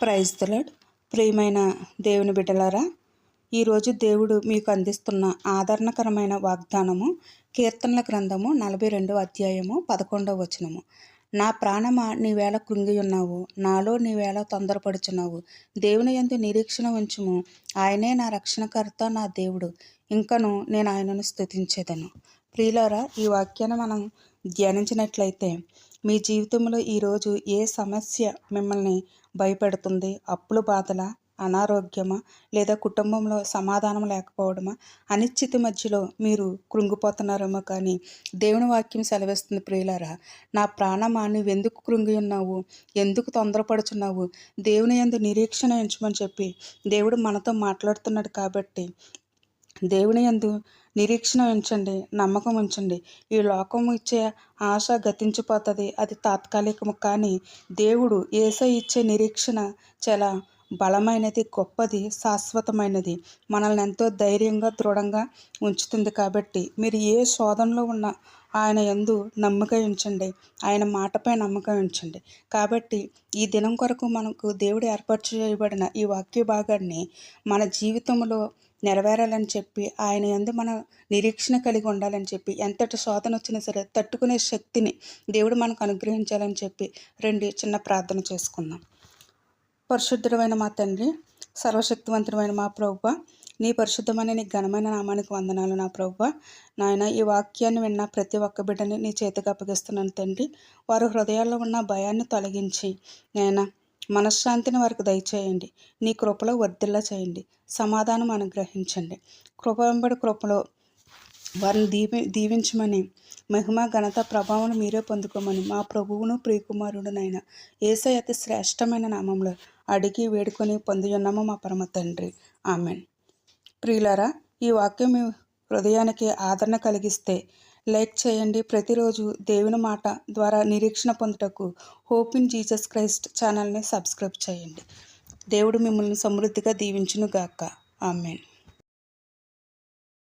Praise the lord. ప్రియమైన దేవుని బిడ్డలారా, ఈరోజు దేవుడు మీకు అందిస్తున్న ఆదరణకరమైన వాగ్దానము కీర్తనల గ్రంథము 42వ అధ్యాయము 11వ వచనము. నా ప్రాణమా నీవేళ కృంగి ఉన్నావు, నాలో నీవేళ తొందరపడుచున్నావు. దేవుని యందు నిరీక్షణ ఉంచుము, ఆయనే నా రక్షణకర్త, నా దేవుడు, ఇంకను నేను ఆయనను స్తుతించేదను. ప్రియులారా, ఈ వాక్యాన్ని మనం ధ్యానించినట్లయితే మీ జీవితంలో ఈరోజు ఏ సమస్య మిమ్మల్ని భయపెడుతుంది? అప్పుల బాధల, అనారోగ్యమా, లేదా కుటుంబంలో సమాధానం లేకపోవడమా, అనిశ్చితి మధ్యలో మీరు కృంగిపోతున్నారేమో. కానీ దేవుని వాక్యం సెలవిస్తుంది, ప్రియులారా, నా ప్రాణమా నువ్వెందుకు కృంగి ఉన్నావు, ఎందుకు తొందరపడుచున్నావు, దేవుని యందు నిరీక్షణ ఉంచమని చెప్పి దేవుడు మనతో మాట్లాడుతున్నాడు. కాబట్టి దేవుని యందు నిరీక్షణ ఉంచండి, నమ్మకం ఉంచండి. ఈ లోకం ఇచ్చే ఆశ గతించిపోతుంది, అది తాత్కాలికము. కానీ దేవుడు యేసయ్య ఇచ్చే నిరీక్షణ చాలా బలమైనది, గొప్పది, శాశ్వతమైనది. మనల్ని ఎంతో ధైర్యంగా, దృఢంగా ఉంచుతుంది. కాబట్టి మీరు ఏ శోధనలో ఉన్నా ఆయన యందు నమ్మకం ఉంచండి, ఆయన మాటపై నమ్మకం ఉంచండి. కాబట్టి ఈ దినం కొరకు మనకు దేవుడు ఏర్పాటు చేయబడిన ఈ వాక్య భాగాన్ని మన జీవితంలో నెరవేరాలని చెప్పి, ఆయన యందు మన నిరీక్షణ కలిగి ఉండాలని చెప్పి, ఎంతటి శోధన వచ్చినా సరే తట్టుకునే శక్తిని దేవుడు మనకు అనుగ్రహించాలని చెప్పి చిన్న ప్రార్థన చేసుకుందాం. పరిశుద్ధమైన మా తండ్రి, సర్వశక్తివంతుడమైన మా ప్రభువా, నీ పరిశుద్ధమైన నీ ఘనమైన నామానికి వందనాలు. నా ప్రభువా, నాయన, ఈ వాక్యాన్ని విన్న ప్రతి ఒక్క బిడ్డని నీ చేతికి అప్పగిస్తున్నాను తండ్రి. వారి హృదయాల్లో ఉన్న భయాన్ని తొలగించి, నాయన, మనశ్శాంతిని వారికి దయచేయండి. నీ కృపలో వర్ధిల్ల చేయండి, సమాధానం అనుగ్రహించండి. కృప వెంబడి కృపలో వారిని దీవించమని, మహిమ, ఘనత, ప్రభావం మీరే పొందుకోమని మా ప్రభువును ప్రియకుమారుడునైన యేసయ్య అతి శ్రేష్టమైన నామంలో అడిగి వేడుకొని పొంది ఉన్నాము మా పరమ తండ్రి. ఆమెన్. ప్రియులారా, ఈ వాక్యం మీ హృదయానికి ఆదరణ కలిగిస్తే లైక్ చేయండి. ప్రతిరోజు దేవుని మాట ద్వారా నిరీక్షణ పొందుటకు హోప్ ఇన్ జీసస్ క్రైస్ట్ ఛానల్ని సబ్స్క్రైబ్ చేయండి. దేవుడు మిమ్మల్ని సమృద్ధిగా దీవించును గాక. ఆమెన్.